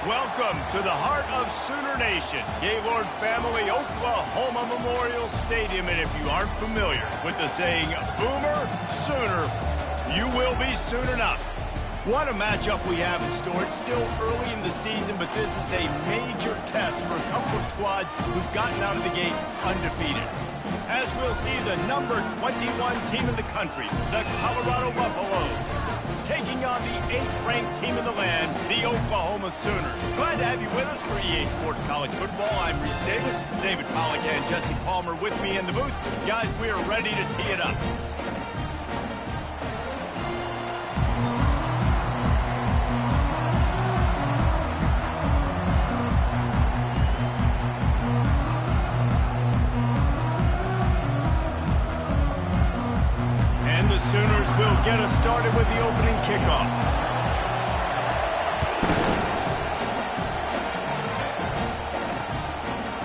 Welcome to the heart of Sooner Nation, Gaylord Family Oklahoma Memorial Stadium. And if you aren't familiar with the saying, Boomer Sooner, you will be soon enough. What a matchup we have in store. It's still early in the season, but this is a major test for a couple of squads who've gotten out of the gate undefeated. As we'll see the number 21 team in the country, the Colorado Buffaloes, taking on the 8th-ranked team in the land, the Oklahoma Sooners. Glad to have you with us for EA Sports College Football. I'm Reese Davis, David Pollack and Jesse Palmer with me in the booth. Guys, we are ready to tee it up. Sooners will get us started with the opening kickoff.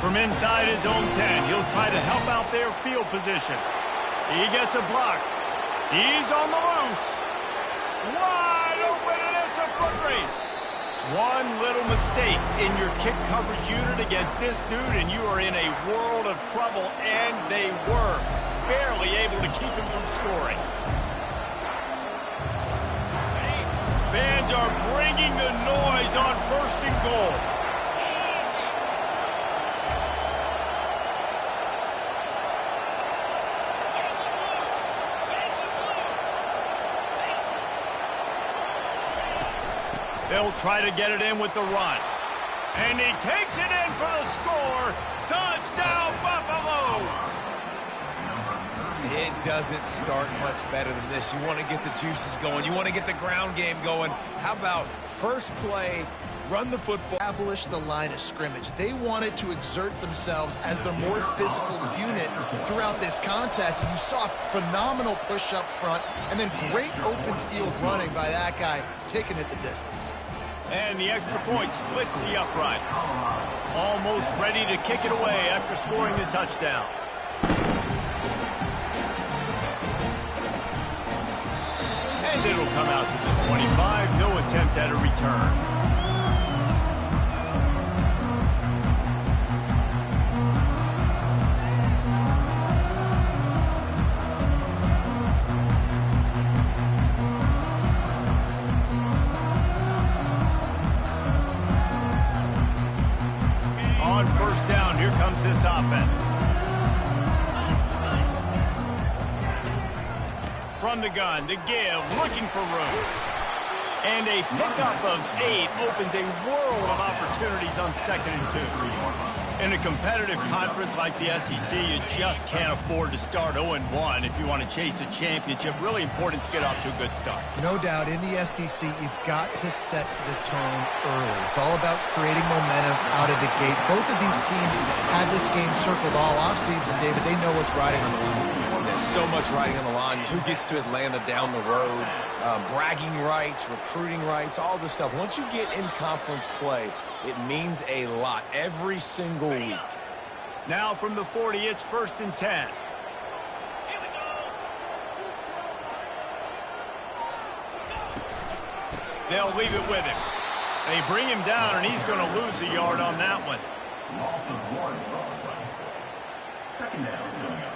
From inside his own 10, he'll try to help out their field position. He gets a block. He's on the loose. Wide open, and it's a foot race. One little mistake in your kick coverage unit against this dude, and you are in a world of trouble, and they were barely able to keep him from scoring. Fans are bringing the noise on 1st and goal. They'll try to get it in with the run. And he takes it in for the score. Touchdown, Buffaloes! It doesn't start much better than this. You want to get the juices going. You want to get the ground game going. How about first play, run the football? Establish the line of scrimmage. They wanted to exert themselves as their more physical unit throughout this contest. And you saw phenomenal push up front and then great open field running by that guy taking it the distance. And the extra point splits the uprights. Almost ready to kick it away after scoring the touchdown. And it'll come out to the 25. No attempt at a return. On 1st down, here comes this offense. From the gun, the give, looking for room. And a pickup of 8 opens a world of opportunities on 2nd and 2. In a competitive conference like the SEC, you just can't afford to start 0-1 if you want to chase a championship. Really important to get off to a good start. No doubt, in the SEC, you've got to set the tone early. It's all about creating momentum out of the gate. Both of these teams had this game circled all offseason, David. They know what's riding on the line. There's so much riding on the line. Who gets to Atlanta down the road? Bragging rights, recruiting rights, all this stuff. Once you get in conference play, it means a lot every single week. Now from the 40, it's 1st and 10. They'll leave it with him. They bring him down, and he's going to lose a yard on that one. Loss of 1 on play. 2nd down coming up.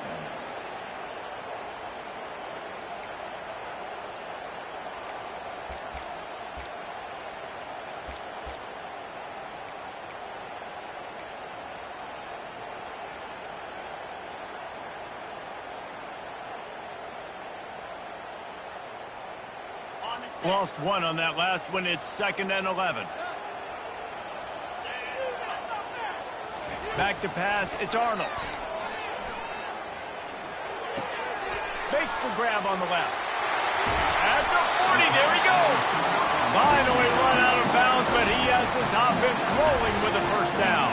Lost 1 on that last one. It's 2nd and 11. Back to pass. It's Arnold. Makes the grab on the left. At the 40, there he goes. Finally run out of bounds, but he has this offense rolling with a 1st down.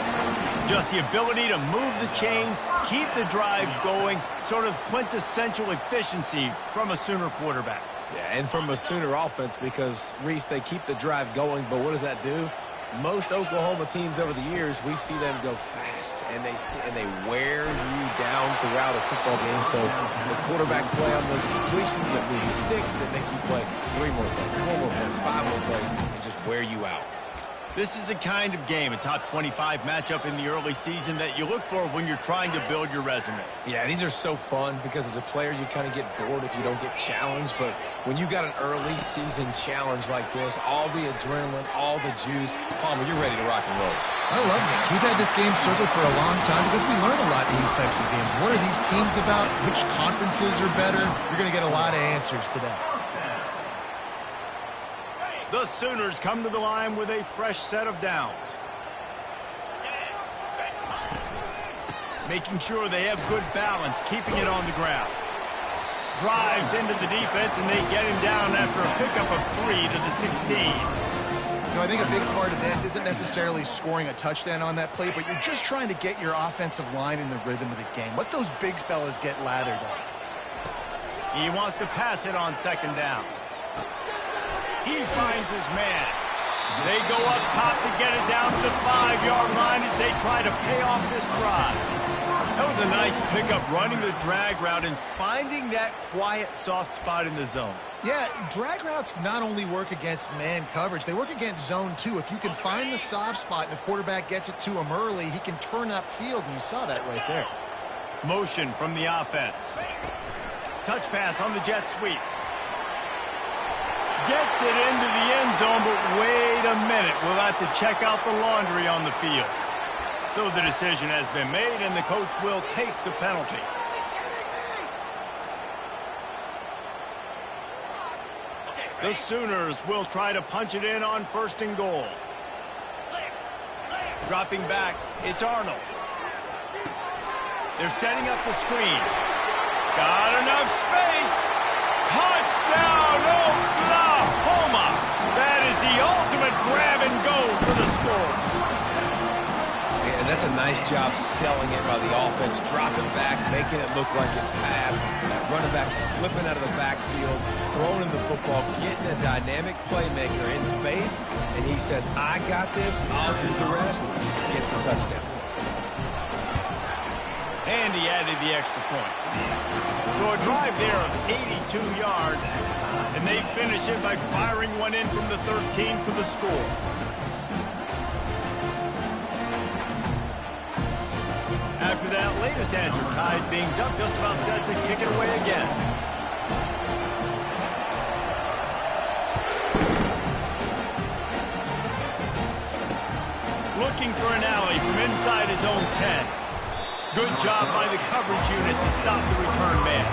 Just the ability to move the chains, keep the drive going, sort of quintessential efficiency from a Sooner quarterback. Yeah, and from a Sooner offense because, Reese, they keep the drive going, but what does that do? Most Oklahoma teams over the years, we see them go fast, and they wear you down throughout a football game. So the quarterback play on those completions that move the sticks that make you play 3 more plays, 4 more plays, 5 more plays, and just wear you out. This is the kind of game, a top 25 matchup in the early season, that you look for when you're trying to build your resume. Yeah, these are so fun because as a player, you kind of get bored if you don't get challenged. But when you got an early season challenge like this, all the adrenaline, all the juice, Palmer, you're ready to rock and roll. I love this. We've had this game circled for a long time because we learn a lot in these types of games. What are these teams about? Which conferences are better? You're going to get a lot of answers today. The Sooners come to the line with a fresh set of downs. Making sure they have good balance, keeping it on the ground. Drives into the defense, and they get him down after a pickup of 3 to the 16. You know, I think a big part of this isn't necessarily scoring a touchdown on that play, but you're just trying to get your offensive line in the rhythm of the game. Let those big fellas get lathered up. He wants to pass it on second down. He finds his man. They go up top to get it down to the 5-yard line as they try to pay off this drive. That was a nice pickup, running the drag route and finding that quiet, soft spot in the zone. Yeah, drag routes not only work against man coverage, they work against zone too. If you can find the soft spot and the quarterback gets it to him early, he can turn upfield, and you saw that right there. Motion from the offense. Touch pass on the jet sweep. Gets it into the end zone, but wait a minute. We'll have to check out the laundry on the field. So the decision has been made, and the coach will take the penalty. The Sooners will try to punch it in on 1st and goal. Dropping back, it's Arnold. They're setting up the screen. Got enough space. Touchdown, Oklahoma! That is the ultimate grab and go for the score. Yeah, that's a nice job selling it by the offense, dropping back, making it look like it's passed. Running back slipping out of the backfield, throwing him the football, getting a dynamic playmaker in space, and he says, I got this, I'll do the rest, gets the touchdown. And he added the extra point. So a drive there of 82 yards, and they finish it by firing one in from the 13 for the score. After that latest answer tied things up, just about set to kick it away again. Looking for an alley from inside his own 10. Good job by the coverage unit to stop the return man.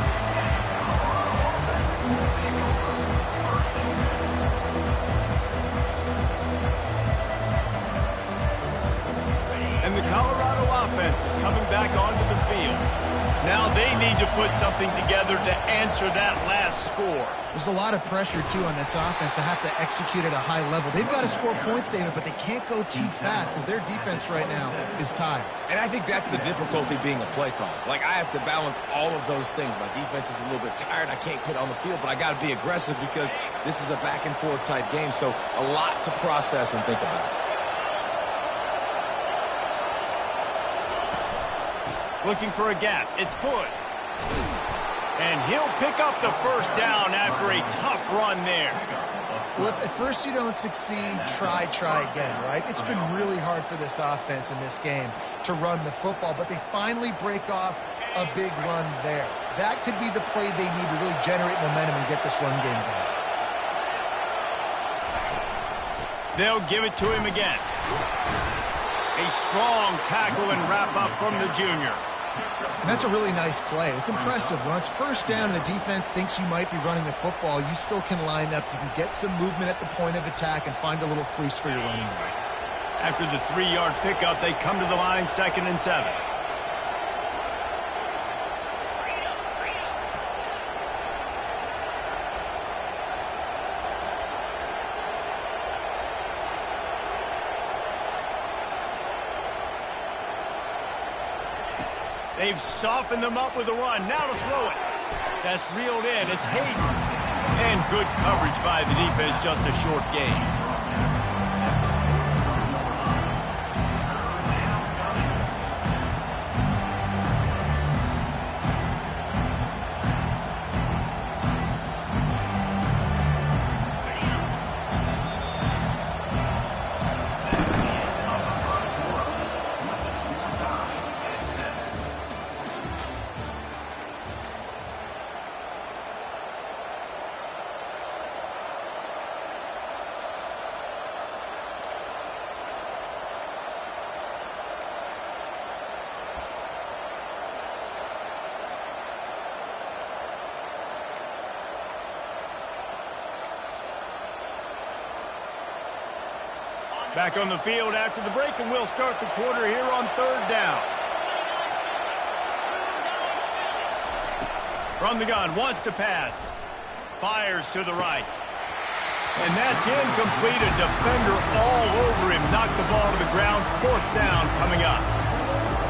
And the Colorado offense is coming back onto the field. Now they need to put something together to answer that last score. There's a lot of pressure, too, on this offense to have to execute at a high level. They've got to score points, David, but they can't go too fast because their defense right now is tired. And I think that's the difficulty being a play caller. Like, I have to balance all of those things. My defense is a little bit tired. I can't put it on the field, but I got to be aggressive because this is a back-and-forth type game, so a lot to process and think about. Looking for a gap. It's Hood. And he'll pick up the first down after a tough run there. Well, if at first you don't succeed, try again, right? It's been really hard for this offense in this game to run the football, but they finally break off a big run there. That could be the play they need to really generate momentum and get this run game going. They'll give it to him again. A strong tackle and wrap up from the junior. And that's a really nice play. It's impressive. When it's first down and the defense thinks you might be running the football, you still can line up. You can get some movement at the point of attack and find a little crease for your running back. After the 3-yard pickup, they come to the line 2nd and 7. They've softened them up with a run. Now to throw it. That's reeled in. It's Hayden. And good coverage by the defense, just a short gain. Back on the field after the break, and we'll start the quarter here on 3rd down. From the gun, wants to pass. Fires to the right. And that's incomplete. A defender all over him. Knocked the ball to the ground. 4th down coming up.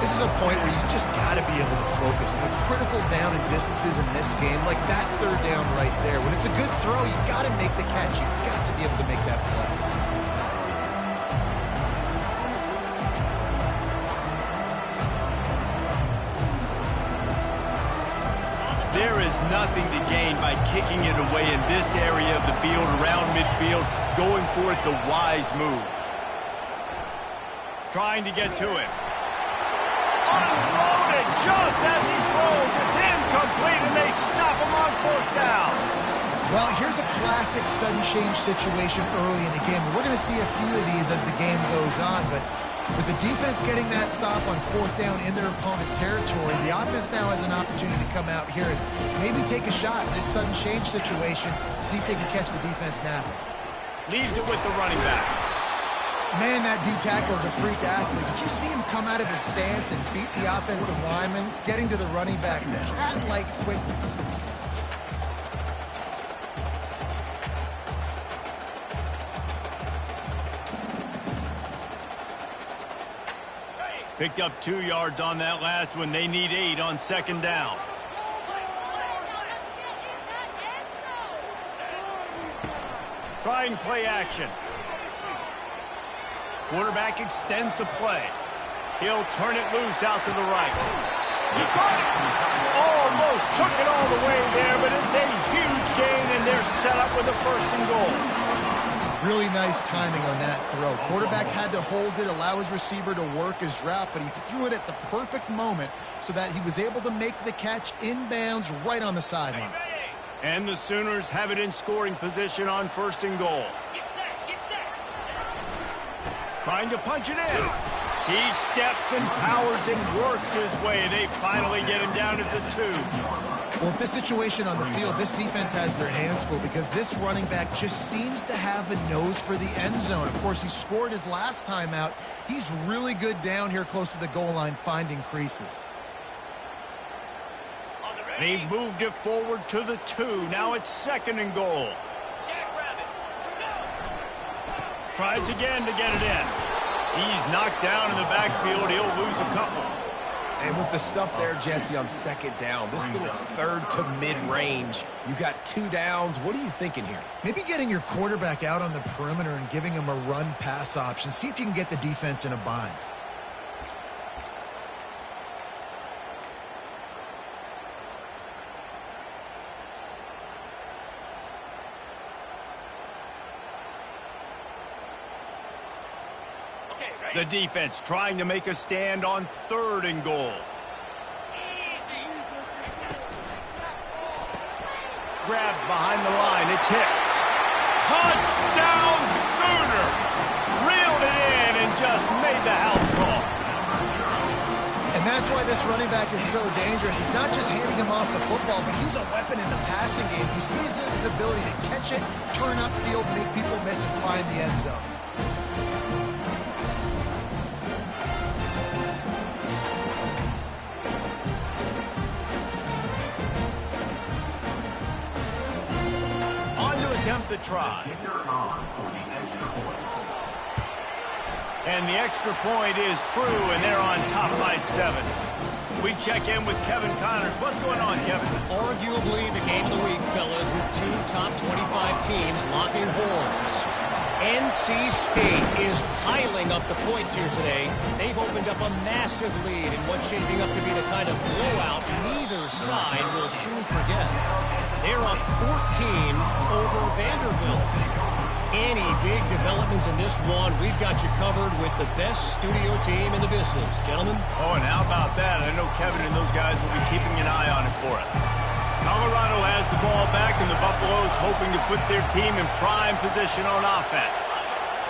This is a point where you just got to be able to focus. The critical down and distances in this game, like that 3rd down right there. When it's a good throw, you got to make the catch. You got to be able to make that play. There is nothing to gain by kicking it away in this area of the field, around midfield, going for it the wise move. Trying to get to it. Unloaded just as he throws. It's incomplete, and they stop him on 4th down. Well, here's a classic sudden change situation early in the game. We're going to see a few of these as the game goes on, but with the defense getting that stop on 4th down in their opponent territory, the offense now has an opportunity to come out here and maybe take a shot in this sudden change situation, see if they can catch the defense napping. Leaves it with the running back. Man, that D-tackle is a freak athlete. Did you see him come out of his stance and beat the offensive lineman, getting to the running back? Cat-like quickness. Picked up 2 yards on that last one. They need 8 on 2nd down. Trying play action. Quarterback extends the play. He'll turn it loose out to the right. He caught it. Almost took it all the way there, but it's a huge gain, and they're set up with a 1st and goal. Really nice timing on that throw. Quarterback had to hold it, allow his receiver to work his route, but he threw it at the perfect moment so that he was able to make the catch inbounds right on the sideline. And the Sooners have it in scoring position on 1st and goal. Trying to punch it in. He steps and powers and works his way. They finally get him down at the 2. Well, with this situation on the field, this defense has their hands full because this running back just seems to have a nose for the end zone. Of course, he scored his last time out. He's really good down here close to the goal line, finding creases. They've moved it forward to the 2. Now it's 2nd and goal. Tries again to get it in. He's knocked down in the backfield. He'll lose a couple. And with the stuff there, Jesse, on 2nd down, this little 3rd to mid-range, you got 2 downs. What are you thinking here? Maybe getting your quarterback out on the perimeter and giving him a run-pass option. See if you can get the defense in a bind. The defense trying to make a stand on 3rd and goal. Grabbed behind the line. It's Hicks. Touchdown Sooners! Reeled it in and just made the house call. And that's why this running back is so dangerous. It's not just handing him off the football, but he's a weapon in the passing game. You see his ability to catch it, turn upfield, make people miss, and find the end zone. Attempt the try. And the extra point is true, and they're on top by 7. We check in with Kevin Connors. What's going on, Kevin? Arguably the game of the week, fellas, with 2 top 25 teams locking horns. NC State is piling up the points here today. They've opened up a massive lead in what's shaping up to be the kind of blowout neither side will soon forget. They're up 14 over Vanderbilt. Any big developments in this one, we've got you covered with the best studio team in the business. Gentlemen? Oh, and how about that? I know Kevin and those guys will be keeping an eye on it for us. Colorado has the ball back, and the Buffaloes hoping to put their team in prime position on offense.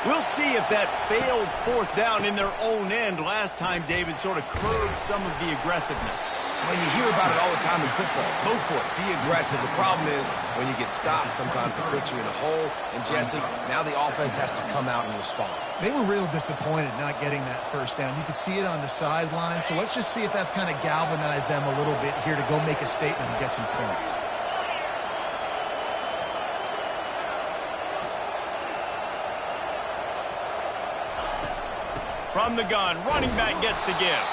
We'll see if that failed 4th down in their own end last time, David, sort of curbed some of the aggressiveness. Well, you hear about it all the time in football. Go for it. Be aggressive. The problem is when you get stopped, sometimes they put you in a hole. And, Jesse, now the offense has to come out and respond. They were real disappointed not getting that first down. You could see it on the sideline. So let's just see if that's kind of galvanized them a little bit here to go make a statement and get some points. From the gun, running back gets to give.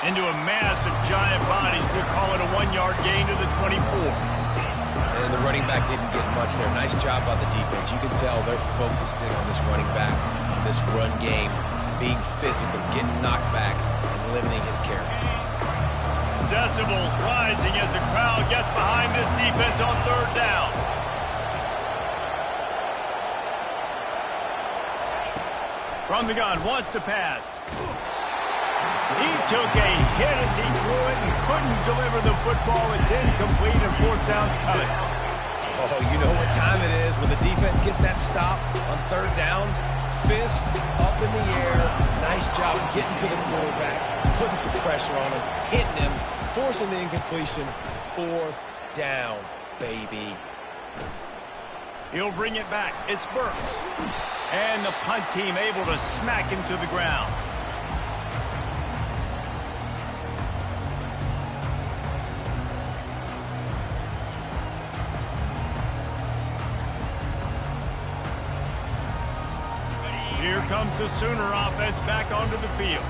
Into a mass of giant bodies, we'll call it a 1-yard gain to the 24. And the running back didn't get much there. Nice job by the defense. You can tell they're focused in on this running back, on this run game, being physical, getting knockbacks, and limiting his carries. Decibels rising as the crowd gets behind this defense on third down. From the gun, wants to pass. He took a hit as he threw it and couldn't deliver the football. It's incomplete and fourth down's coming. Oh, you know what time it is when the defense gets that stop on third down. Fist up in the air. Nice job getting to the quarterback, putting some pressure on him, hitting him, forcing the incompletion. Fourth down, baby. He'll bring it back. It's Burks. And the punt team able to smack him to the ground. Here comes the Sooner offense back onto the field.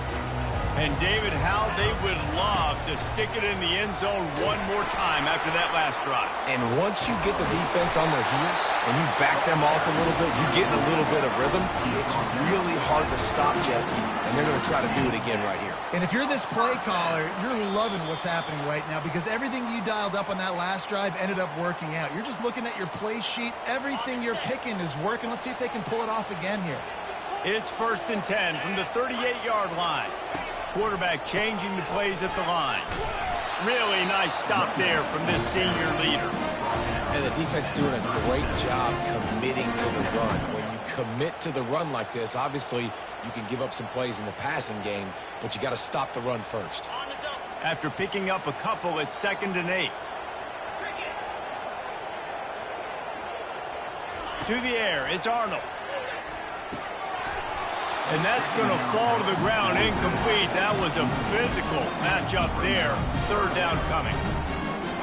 And, David, how they would love to stick it in the end zone one more time after that last drive. And once you get the defense on their heels and you back them off a little bit, you get in a little bit of rhythm, it's really hard to stop, Jesse, and they're going to try to do it again right here. And if you're this play caller, you're loving what's happening right now because everything you dialed up on that last drive ended up working out. You're just looking at your play sheet. Everything you're picking is working. Let's see if they can pull it off again here. It's 1st and 10 from the 38-yard line. Quarterback changing the plays at the line. Really nice stop there from this senior leader. And the defense doing a great job committing to the run. When you commit to the run like this, obviously you can give up some plays in the passing game, but you got to stop the run first. After picking up a couple, it's 2nd and 8. To the air, it's Arnold. And that's going to fall to the ground incomplete. That was a physical matchup there. Third down coming.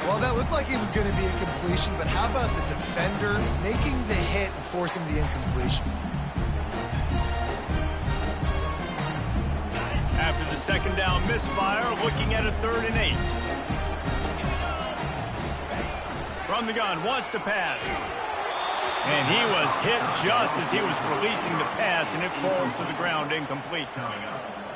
Well, that looked like it was going to be a completion, but how about the defender making the hit and forcing the incompletion? After the 2nd down misfire, looking at a 3rd and 8. From the gun, wants to pass. And he was hit just as he was releasing the pass, and it falls to the ground incomplete.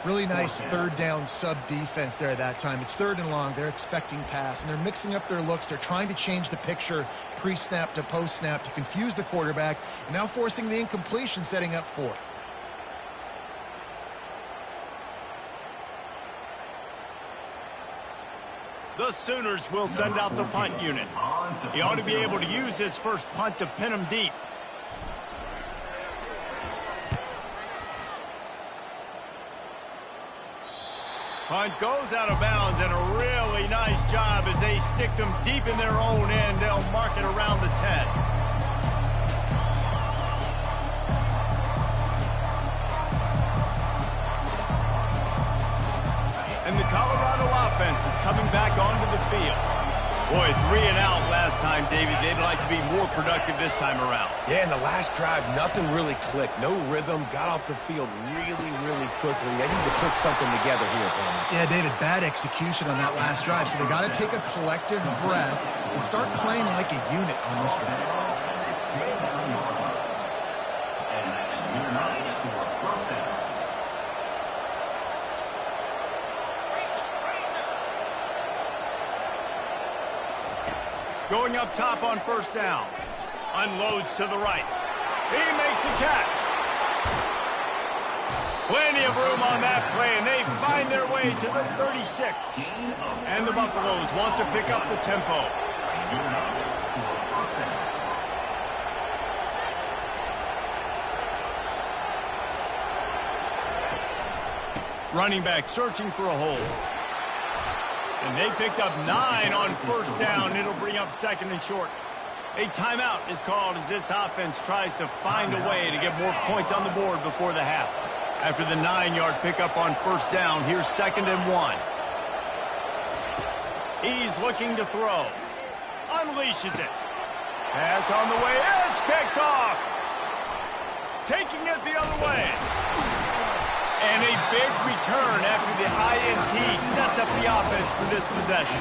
Really nice third down sub-defense there that time. It's 3rd and long. They're expecting pass, and they're mixing up their looks. They're trying to change the picture pre-snap to post-snap to confuse the quarterback, and now forcing the incompletion, setting up 4th. The Sooners will send out the punt unit. He ought to be able to use his first punt to pin him deep. Punt goes out of bounds, and a really nice job as they stick them deep in their own end. They'll mark it around the 10. And the Colorado offense is coming back onto the field. Boy, 3 and out last time, David. They'd like to be more productive this time around. Yeah, in the last drive, nothing really clicked. No rhythm, got off the field really, really quickly. They need to put something together here, Tom. Yeah, David, bad execution on that last drive, so they got to take a collective breath and start playing like a unit on this drive. Going up top on 1st down. Unloads to the right. He makes a catch. Plenty of room on that play, and they find their way to the 36. And the Buffaloes want to pick up the tempo. Running back searching for a hole. And they picked up 9 on first down. It'll bring up second and short. A timeout is called as this offense tries to find a way to get more points on the board before the half. After the 9-yard pickup on first down, here's second and 1. He's looking to throw. Unleashes it. Pass on the way. It's picked off. Taking it the other way. And a big return after the INT sets up the offense for this possession.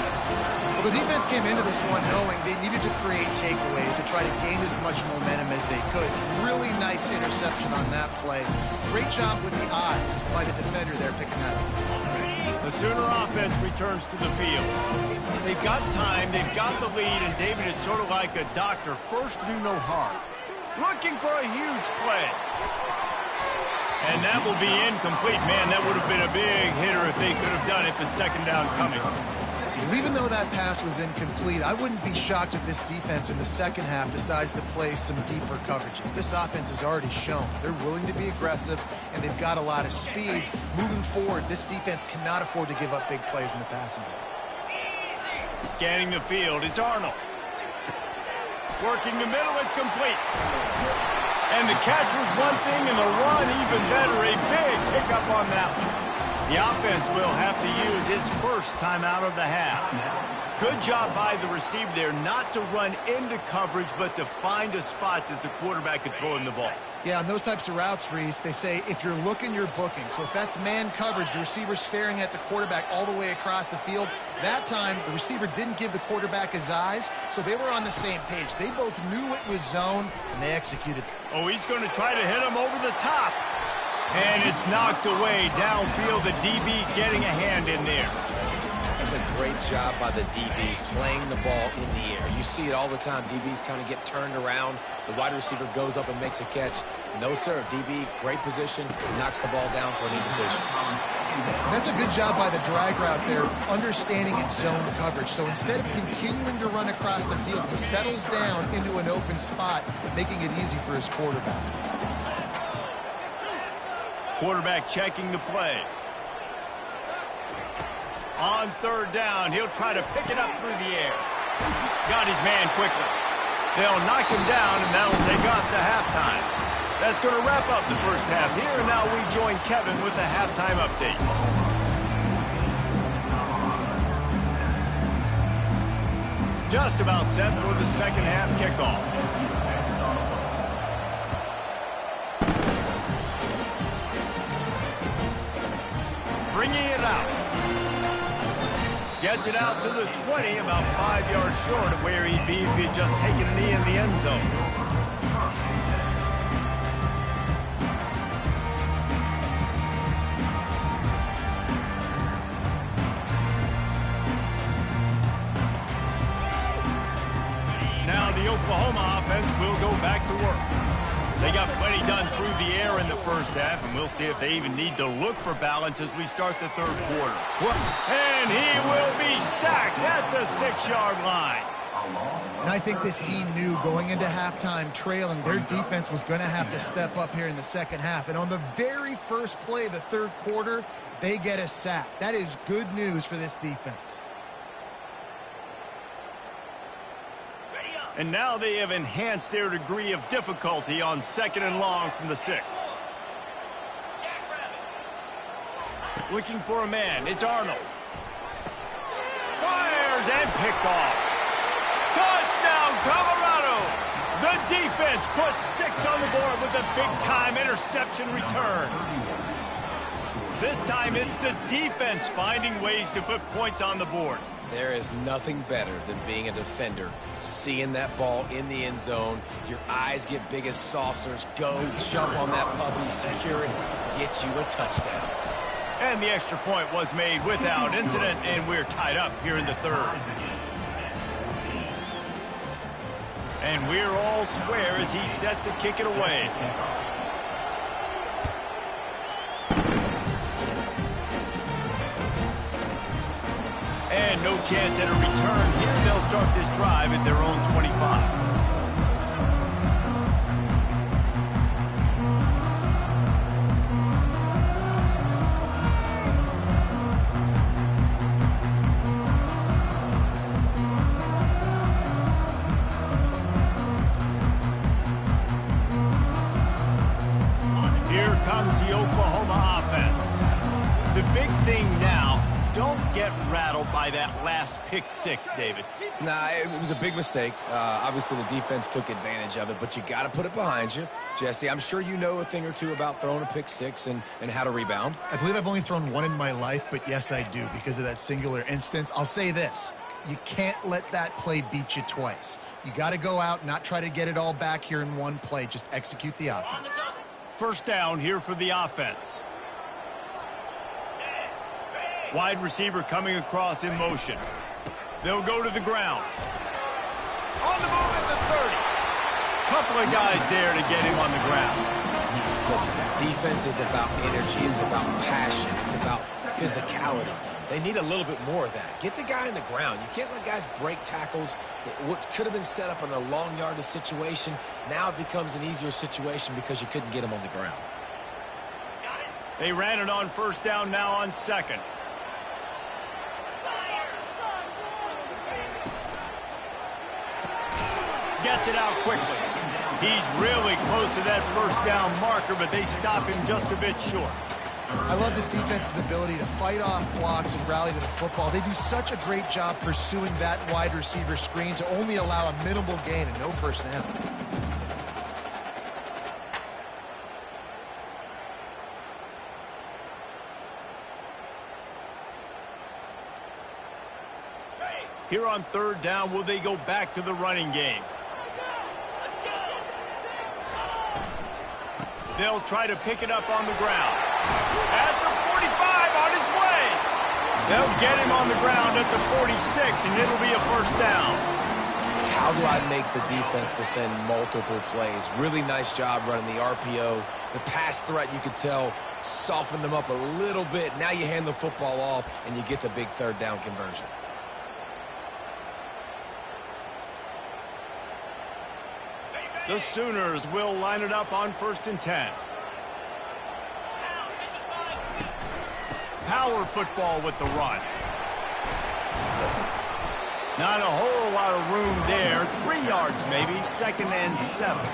Well, the defense came into this one knowing they needed to create takeaways to try to gain as much momentum as they could. Really nice interception on that play. Great job with the eyes by the defender there picking that up. The Sooner offense returns to the field. They've got time, they've got the lead, and David is sort of like a doctor. First, do no harm. Looking for a huge play. And that will be incomplete. Man, that would have been a big hitter if they could have done it, but second down coming. Even though that pass was incomplete, I wouldn't be shocked if this defense in the second half decides to play some deeper coverages. This offense has already shown they're willing to be aggressive, and they've got a lot of speed. Moving forward, this defense cannot afford to give up big plays in the passing game. Scanning the field, it's Arnold. Working the middle, it's complete. And the catch was one thing, and the run even better. A big pickup on that one. The offense will have to use its first timeout of the half. Good job by the receiver there not to run into coverage, but to find a spot that the quarterback could throw him the ball. Yeah, on those types of routes, Reese, they say if you're looking, you're booking. So if that's man coverage, the receiver's staring at the quarterback all the way across the field. That time, the receiver didn't give the quarterback his eyes, so they were on the same page. They both knew it was zone, and they executed. Oh, he's going to try to hit him over the top. And it's knocked away downfield. The DB getting a hand in there. That's a great job by the DB playing the ball in the air. You see it all the time. DBs kind of get turned around. The wide receiver goes up and makes a catch. No, sir. DB, great position, knocks the ball down for an incompletion. That's a good job by the drag route there, understanding its zone coverage. So instead of continuing to run across the field, he settles down into an open spot, making it easy for his quarterback. Quarterback checking the play. On third down, he'll try to pick it up through the air. Got his man quickly. They'll knock him down, and that'll take us to halftime. That's going to wrap up the first half here, and now we join Kevin with the halftime update. Just about set for the second half kickoff. Bringing it out. Gets it out to the 20, about 5 yards short of where he'd be if he'd just taken a knee in the end zone. Now the Oklahoma offense will go back to work. They got plenty done through the air in the first half, and we'll see if they even need to look for balance as we start the third quarter. And he will be sacked at the 6-yard line. And I think this team knew going into halftime trailing, their defense was going to have to step up here in the second half. And on the very first play of the third quarter, they get a sack. That is good news for this defense. And now they have enhanced their degree of difficulty on second and long from the 6. Looking for a man. It's Arnold. Fires and picked off. Touchdown, Colorado! The defense puts 6 on the board with a big-time interception return. This time it's the defense finding ways to put points on the board. There is nothing better than being a defender, seeing that ball in the end zone. Your eyes get big as saucers. Go, jump on that puppy, secure it, get you a touchdown. And the extra point was made without incident, and we're tied up here in the third. And we're all square as he's set to kick it away. And no chance at a return here. They'll start this drive at their own 25. comes the Oklahoma offense. The big thing now, don't get rattled by that last pick six, David. Nah, it was a big mistake. Obviously, the defense took advantage of it, but you got to put it behind you. Jesse, I'm sure you know a thing or two about throwing a pick six and how to rebound. I believe I've only thrown one in my life, but yes, I do because of that singular instance. I'll say this. You can't let that play beat you twice. You got to go out, not try to get it all back here in one play. Just execute the offense. First down here for the offense. Wide receiver coming across in motion. They'll go to the ground. On the move at the 30. Couple of guys there to get him on the ground. Listen, defense is about energy. It's about passion. It's about physicality. They need a little bit more of that. Get the guy on the ground. You can't let guys break tackles. What could have been set up in a long yardage situation, now it becomes an easier situation because you couldn't get him on the ground. They ran it on first down, now on second. Gets it out quickly. He's really close to that first down marker, but they stop him just a bit short. I love this defense's ability to fight off blocks and rally to the football. They do such a great job pursuing that wide receiver screen to only allow a minimal gain and no first down. Here on third down, will they go back to the running game? They'll try to pick it up on the ground. At the 45, on his way. They'll get him on the ground at the 46, and it'll be a first down. How do I make the defense defend multiple plays? Really nice job running the RPO. The pass threat, you could tell, softened them up a little bit. Now you hand the football off, and you get the big third down conversion. The Sooners will line it up on 1st and 10. Power football with the run. Not a whole lot of room there. 3 yards maybe. 2nd and 7.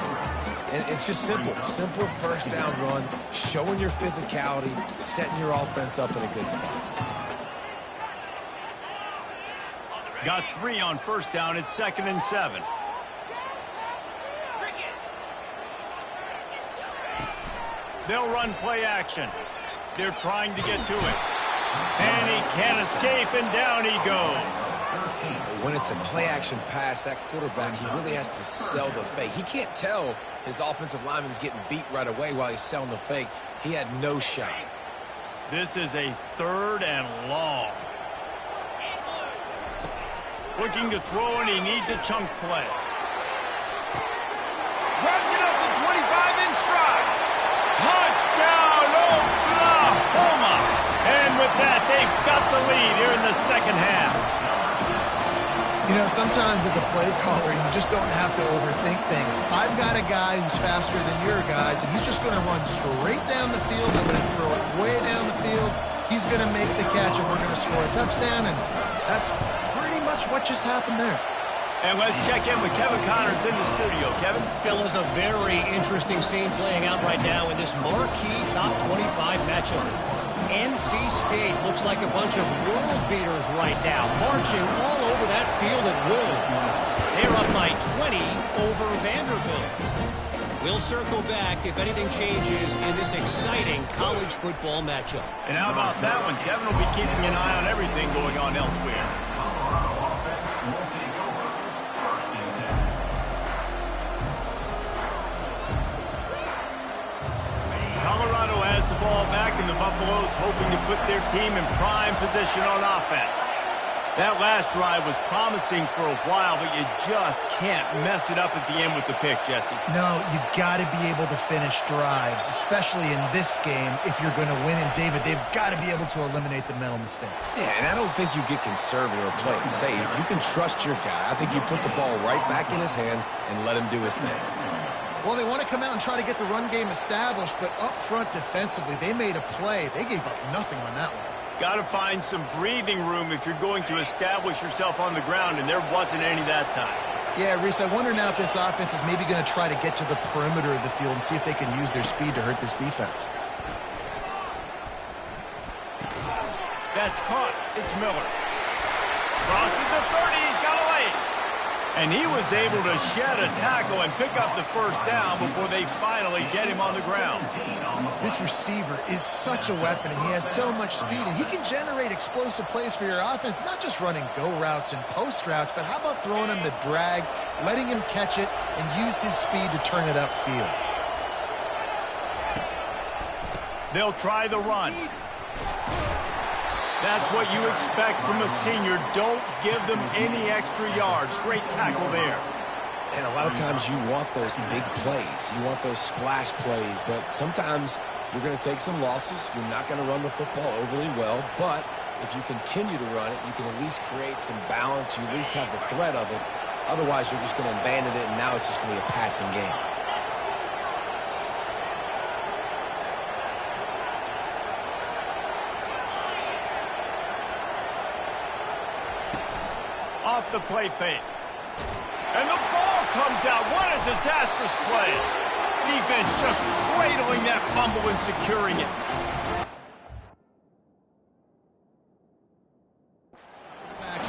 And it's just simple. Simple first down run, showing your physicality, setting your offense up in a good spot. Got 3 on first down. It's 2nd and 7. They'll run play action. They're trying to get to it. And he can't escape, and down he goes. When it's a play-action pass, that quarterback, he really has to sell the fake. He can't tell his offensive lineman's getting beat right away while he's selling the fake. He had no shot. This is a 3rd and long. Looking to throw, and he needs a chunk play. Grabs it up to 25 in stride. Touchdown, Oklahoma! And with that, they've got the lead here in the 2nd half. You know, sometimes as a play caller, you just don't have to overthink things. I've got a guy who's faster than your guys, and he's just going to run straight down the field. I'm going to throw it way down the field. He's going to make the catch, and we're going to score a touchdown, and that's pretty much what just happened there. And let's check in with Kevin Connors in the studio. Kevin? Phil, is a very interesting scene playing out right now in this marquee top 25 matchup. NC State looks like a bunch of world beaters right now, marching all over that field at will. They're up by 20 over Vanderbilt. We'll circle back if anything changes in this exciting college football matchup. And how about that one? Kevin will be keeping an eye on everything going on elsewhere. Colorado has the ball back, and the Buffaloes hoping to put their team in prime position on offense. That last drive was promising for a while, but you just can't mess it up at the end with the pick, Jesse. No, you got to be able to finish drives, especially in this game if you're going to win. And, David, they've got to be able to eliminate the mental mistakes. Yeah, and I don't think you get conservative or play it safe. You can trust your guy. I think you put the ball right back in his hands and let him do his thing. Well, they want to come out and try to get the run game established, but up front defensively, they made a play. They gave up nothing on that one. Got to find some breathing room if you're going to establish yourself on the ground, and there wasn't any that time. Yeah, Reese, I wonder now if this offense is maybe going to try to get to the perimeter of the field and see if they can use their speed to hurt this defense. That's caught. It's Miller. Crosses the 30. He's got a lane. And he was able to shed a tackle and pick up the first down before they finally get him on the ground. This receiver is such a weapon, and he has so much speed, and he can generate explosive plays for your offense, not just running go routes and post routes, but how about throwing him the drag, letting him catch it, and use his speed to turn it upfield. They'll try the run. That's what you expect from a senior. Don't give them any extra yards. Great tackle there. And a lot of times you want those big plays. You want those splash plays. But sometimes you're going to take some losses. You're not going to run the football overly well. But if you continue to run it, you can at least create some balance. You at least have the threat of it. Otherwise, you're just going to abandon it, and now it's just going to be a passing game. Off the play fake. And the ball comes out. What a disastrous play. Defense just cradling that fumble and securing it.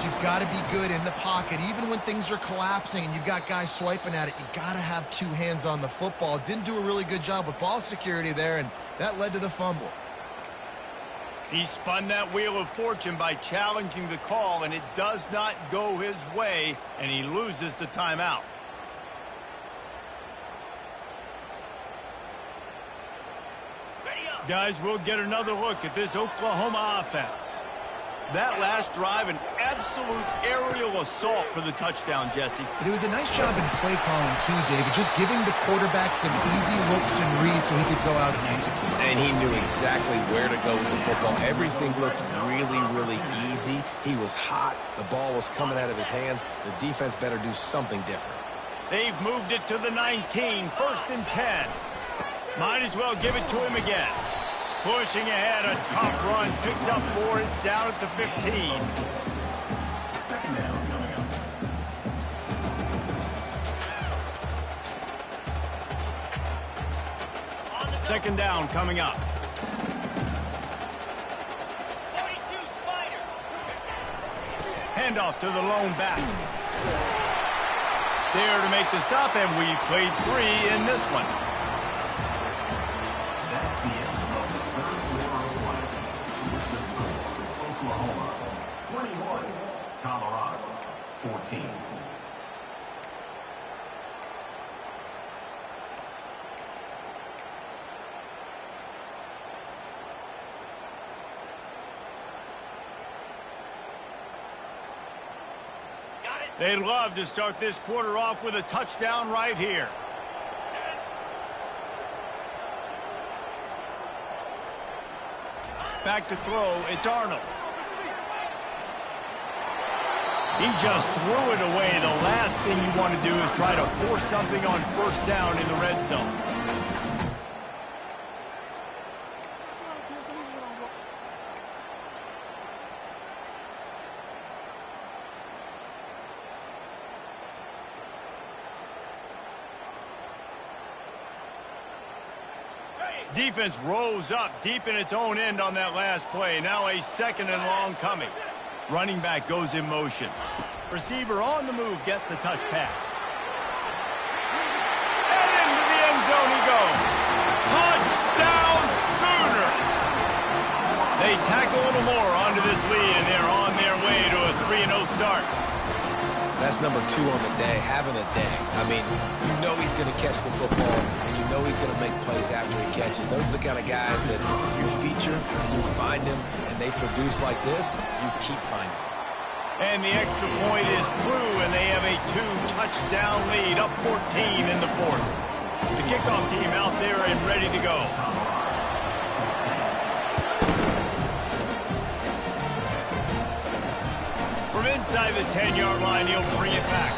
You've got to be good in the pocket, even when things are collapsing and you've got guys swiping at it. You've got to have two hands on the football. Didn't do a really good job with ball security there, and that led to the fumble. He spun that wheel of fortune by challenging the call, and it does not go his way, and he loses the timeout. Guys, we'll get another look at this Oklahoma offense. That last drive, an absolute aerial assault for the touchdown, Jesse. But it was a nice job in play calling too, David, just giving the quarterback some easy looks and reads so he could go out and execute. And he knew exactly where to go with the football. Everything looked really, really easy. He was hot. The ball was coming out of his hands. The defense better do something different. They've moved it to the 19, 1st and 10. Might as well give it to him again. Pushing ahead, a tough run, picks up 4, it's down at the 15. Second down coming up. Second down coming up. 42 Spider. Handoff to the lone back. There to make the stop, and we played 3 in this one. That's the end of the third quarter of play. With the score, Oklahoma 21, Colorado 14. They'd love to start this quarter off with a touchdown right here. Back to throw, it's Arnold. He just threw it away. The last thing you want to do is try to force something on first down in the red zone. Defense rose up deep in its own end on that last play. Now a 2nd and long coming. Running back goes in motion. Receiver on the move gets the touch pass. And into the end zone he goes. Touchdown Sooners! They tack a little more onto this lead, and they're on their way to a 3-0 start. That's number 2 on the day, having a day. I mean, you know he's going to catch the football, and you know he's going to make plays after he catches. Those are the kind of guys that you feature, and you find them, and they produce like this, you keep finding them. And the extra point is true, and they have a 2-touchdown lead, up 14 in the 4th. The kickoff team out there and ready to go. From inside the 10-yard line, he'll bring it back.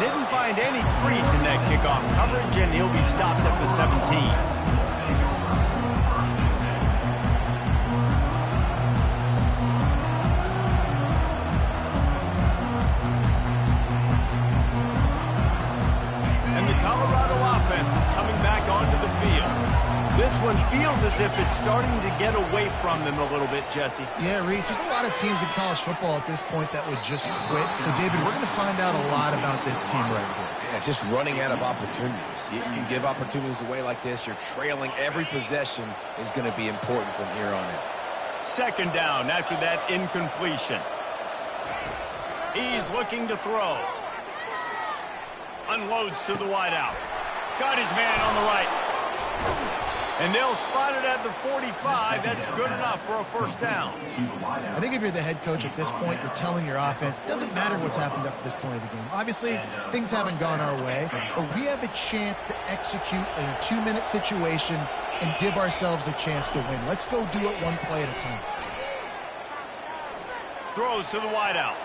Didn't find any crease in that kickoff coverage, and he'll be stopped at the 17. And the Colorado offense is coming back onto the field. This one feels as if it's starting to get away from them a little bit, Jesse. Yeah, Reese, there's a lot of teams in college football at this point that would just quit. So, David, we're going to find out a lot about this team right here. Yeah, just running out of opportunities. You give opportunities away like this, you're trailing. Every possession is going to be important from here on in. Second down after that incompletion. He's looking to throw. Unloads to the wideout. Got his man on the right. And they'll spot it at the 45. That's good enough for a first down. I think if you're the head coach at this point, you're telling your offense, it doesn't matter what's happened up to this point of the game. Obviously, things haven't gone our way, but we have a chance to execute in a 2-minute situation and give ourselves a chance to win. Let's go do it one play at a time. Throws to the wideout.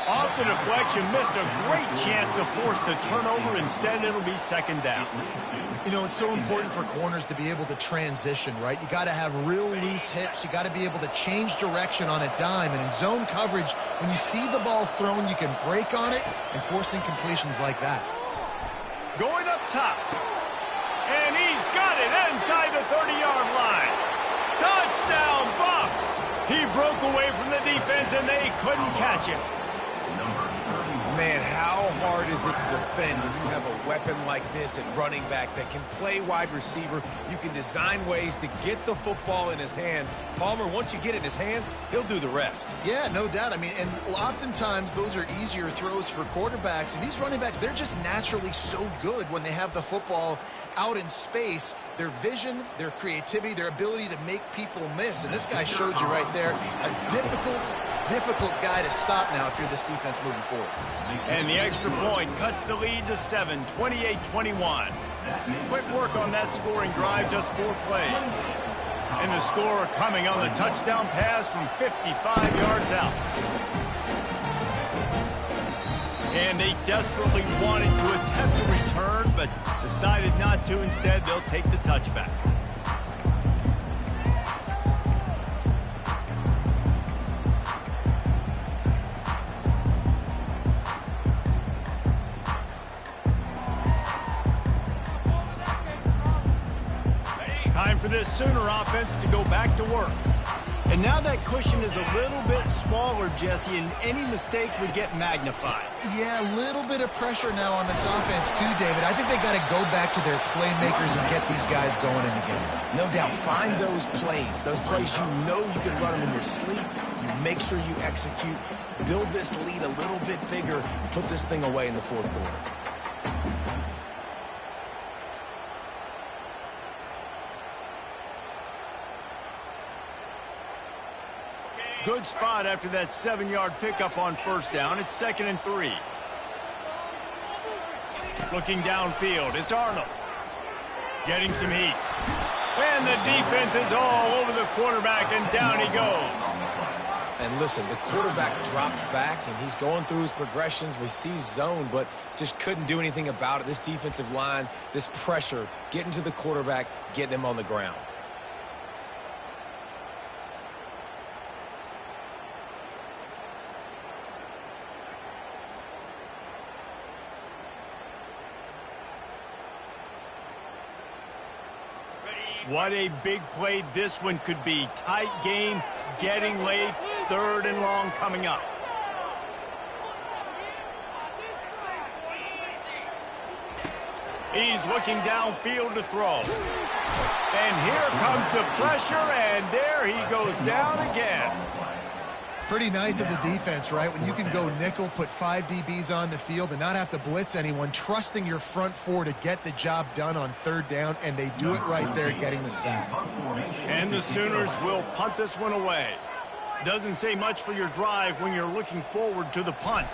Off the deflection, missed a great chance to force the turnover. Instead, it'll be second down. You know, it's so important for corners to be able to transition, right? You got to have real loose hips. You got to be able to change direction on a dime. And in zone coverage, when you see the ball thrown, you can break on it and force incompletions like that. Going up top. And he's got it inside the 30-yard line. Touchdown, Buffs! He broke away from the defense, and they couldn't catch him. Man, how hard is it to defend when you have a weapon like this at running back that can play wide receiver? You can design ways to get the football in his hand. Palmer, once you get it in his hands, he'll do the rest. Yeah, no doubt. I mean, and oftentimes those are easier throws for quarterbacks. And these running backs, they're just naturally so good when they have the football out in space. Their vision, their creativity, their ability to make people miss. And this guy showed you right there a difficult guy to stop now if you're this defense moving forward. And the extra point cuts the lead to 7, 28-21. Quick work on that scoring drive, just 4 plays. And the score coming on the touchdown pass from 55 yards out. And they desperately wanted to attempt a return, but decided not to. Instead, they'll take the touchback. Time for this Sooner offense to go back to work. And now that cushion is a little bit smaller, Jesse, and any mistake would get magnified. Yeah, a little bit of pressure now on this offense too, David. I think they got to go back to their playmakers and get these guys going in the game. No doubt. Find those plays you know you can run them in your sleep. You make sure you execute. Build this lead a little bit bigger. Put this thing away in the fourth quarter. Good spot after that 7-yard pickup on first down. It's 2nd and 3. Looking downfield, it's Arnold. Getting some heat. And the defense is all over the quarterback, and down he goes. And listen, the quarterback drops back, and he's going through his progressions. We see zone, but just couldn't do anything about it. This defensive line, this pressure, getting to the quarterback, getting him on the ground. What a big play this one could be. Tight game, getting late, 3rd and long coming up. He's looking downfield to throw. And here comes the pressure, and there he goes down again. Pretty nice as a defense, right? When you can go nickel, put 5 DBs on the field and not have to blitz anyone, trusting your front 4 to get the job done on 3rd down, and they do it right there, getting the sack. And the Sooners will punt this one away. Doesn't say much for your drive when you're looking forward to the punt.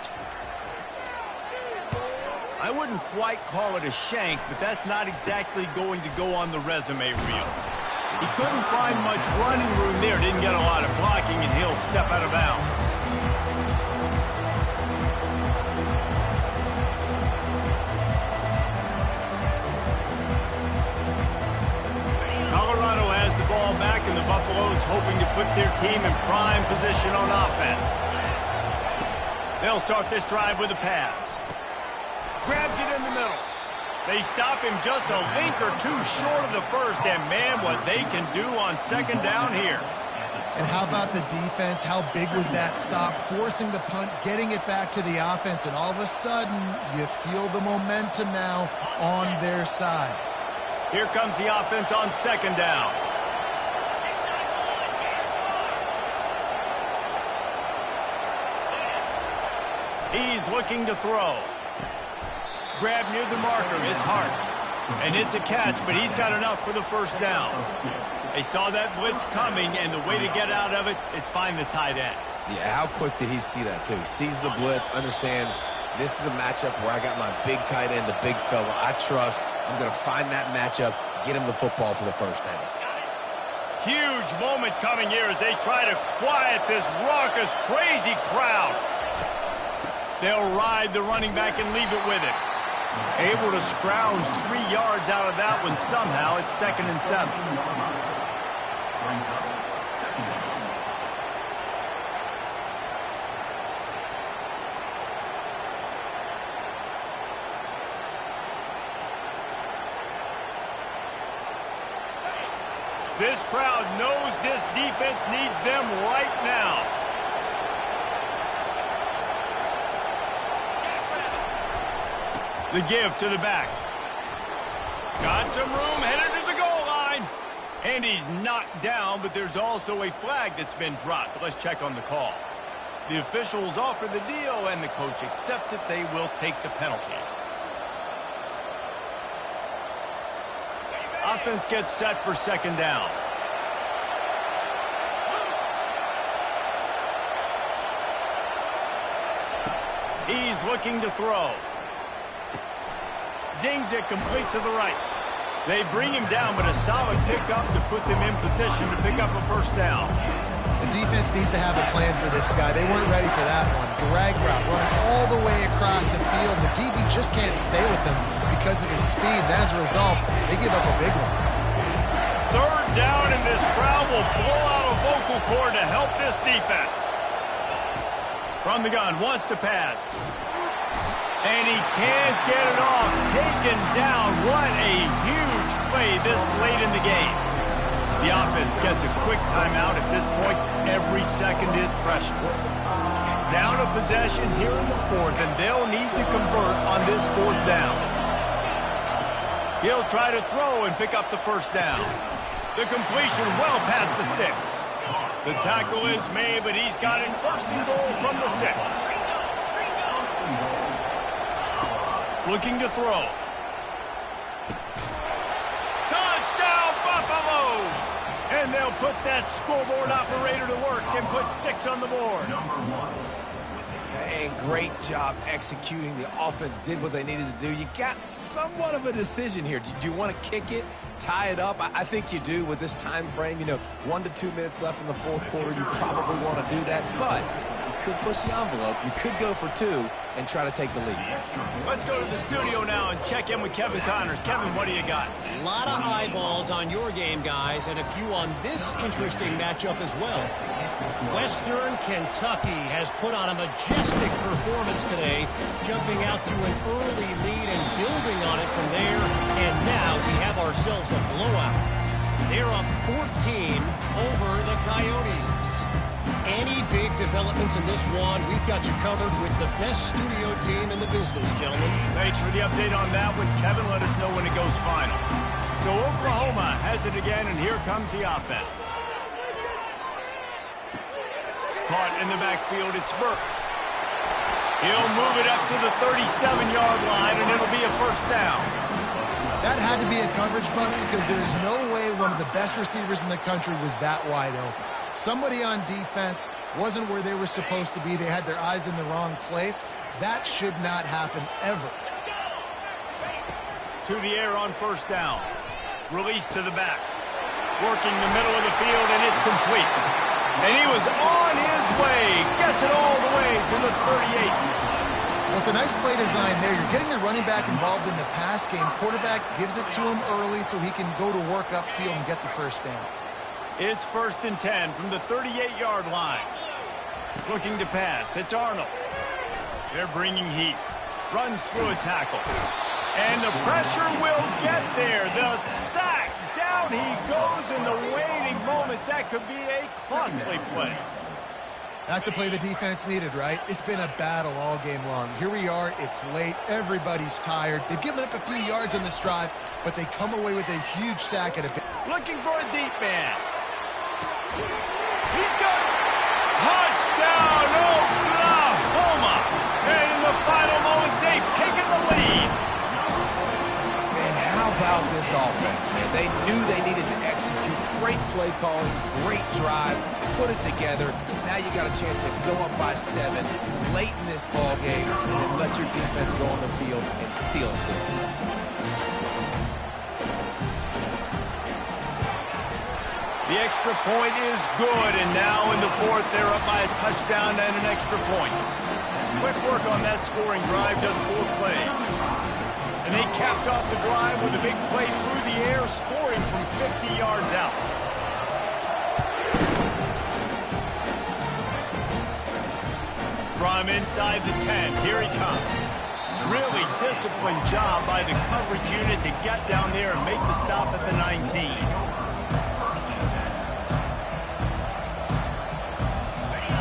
I wouldn't quite call it a shank, but that's not exactly going to go on the resume reel. He couldn't find much running room there, didn't get a lot of blocking, and he'll step out of bounds. Colorado has the ball back, and the Buffaloes hoping to put their team in prime position on offense. They'll start this drive with a pass. Grabs it in the middle. They stop him just a length or two short of the first, and man, what they can do on second down here. And how about the defense? How big was that stop? Forcing the punt, getting it back to the offense, and all of a sudden, you feel the momentum now on their side. Here comes the offense on second down. He's looking to throw. Grab near the marker. It's Hart. And it's a catch, but he's got enough for the first down. They saw that blitz coming, and the way to get out of it is find the tight end. Yeah, how quick did he see that, too? He sees the blitz, understands this is a matchup where I got my big tight end, the big fella I trust. I'm going to find that matchup, get him the football for the first down. Huge moment coming here as they try to quiet this raucous, crazy crowd. They'll ride the running back and leave it with him. Able to scrounge 3 yards out of that one somehow. It's 2nd and 7. This crowd knows this defense needs them right now. The give to the back. Got some room, headed to the goal line. And he's knocked down, but there's also a flag that's been dropped. Let's check on the call. The officials offer the deal, and the coach accepts it. They will take the penalty. Offense gets set for second down. He's looking to throw. Zings it complete to the right. They bring him down, but a solid pickup to put them in position to pick up a first down. The defense needs to have a plan for this guy. They weren't ready for that one. Drag route, running all the way across the field. The DB just can't stay with him because of his speed, and as a result, they give up a big one. Third down, and this crowd will blow out a vocal cord to help this defense. From the gun, wants to pass. And he can't get it off. Taken down. What a huge play this late in the game. The offense gets a quick timeout at this point. Every second is precious. Down a possession here in the fourth, and they'll need to convert on this fourth down. He'll try to throw and pick up the first down. The completion well past the sticks. The tackle is made, but he's got it first and goal from the 6. Looking to throw. Touchdown, Buffaloes! And they'll put that scoreboard operator to work and put 6 on the board. And great job executing. The offense did what they needed to do. You got somewhat of a decision here. Do you want to kick it, tie it up? I think you do with this time frame. 1 to 2 minutes left in the fourth quarter. You probably want to do that, but you could push the envelope. You could go for 2 and try to take the lead. Let's go to the studio now and check in with Kevin Connors. Kevin, what do you got? A lot of eyeballs on your game, guys, and a few on this interesting matchup as well. Western Kentucky has put on a majestic performance today, jumping out to an early lead and building on it from there, and now we have ourselves a blowout. They're up 14 over the Coyotes. Any big developments in this one, we've got you covered with the best studio team in the business, gentlemen. Thanks for the update on that one. Kevin, let us know when it goes final. So Oklahoma has it again, and here comes the offense. Caught in the backfield, it's Burks. He'll move it up to the 37-yard line, and it'll be a first down. That had to be a coverage bust because there is no way one of the best receivers in the country was that wide open. Somebody on defense wasn't where they were supposed to be. They had their eyes in the wrong place. That should not happen ever. To the air on first down. Release to the back. Working the middle of the field, and it's complete. And he was on his way. Gets it all the way to the 38. Well, it's a nice play design there. You're getting the running back involved in the pass game. Quarterback gives it to him early so he can go to work upfield and get the first down. It's 1st and 10 from the 38-yard line. Looking to pass. It's Arnold. They're bringing heat. Runs through a tackle. And the pressure will get there. The sack. Down he goes in the waiting moments. That could be a costly play. That's a play the defense needed, right? It's been a battle all game long. Here we are. It's late. Everybody's tired. They've given up a few yards on this drive, but they come away with a huge sack at a bit. Looking for a deep man. He's got it. Touchdown, Oklahoma. And in the final moments, they've taken the lead. And how about this offense, man? They knew they needed to execute. Great play calling, great drive, put it together. Now you got a chance to go up by 7 late in this ball game and then let your defense go on the field and seal it there. The extra point is good, and now in the fourth, they're up by a touchdown and an extra point. Quick work on that scoring drive, just 4 plays. And they capped off the drive with a big play through the air, scoring from 50 yards out. From inside the 10, here he comes. Really disciplined job by the coverage unit to get down there and make the stop at the 19.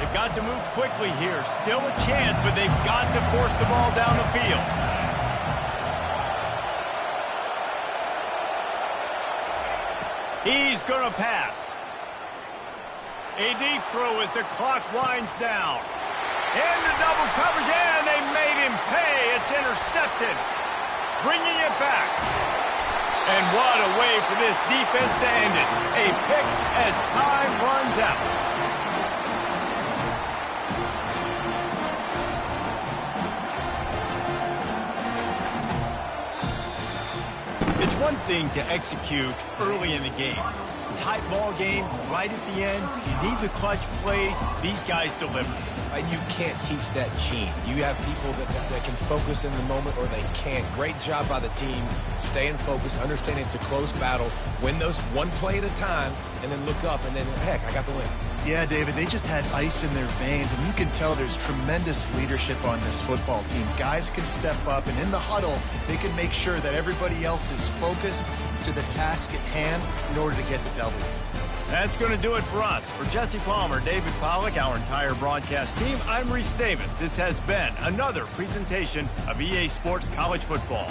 They've got to move quickly here. Still a chance, but they've got to force the ball down the field. He's going to pass. A deep throw as the clock winds down. Into double coverage, and they made him pay. It's intercepted. Bringing it back. And what a way for this defense to end it. A pick as time runs out. It's one thing to execute early in the game. Tight ball game, right at the end. You need the clutch plays. These guys deliver. And you can't teach that gene. You have people that can focus in the moment or they can't. Great job by the team, staying focused, understanding it's a close battle, win those one play at a time, and then look up, and then, heck, I got the win. Yeah, David, they just had ice in their veins, and you can tell there's tremendous leadership on this football team. Guys can step up, and in the huddle, they can make sure that everybody else is focused to the task at hand in order to get the W. That's going to do it for us. For Jesse Palmer, David Pollack, our entire broadcast team, I'm Reese Davis. This has been another presentation of EA Sports College Football.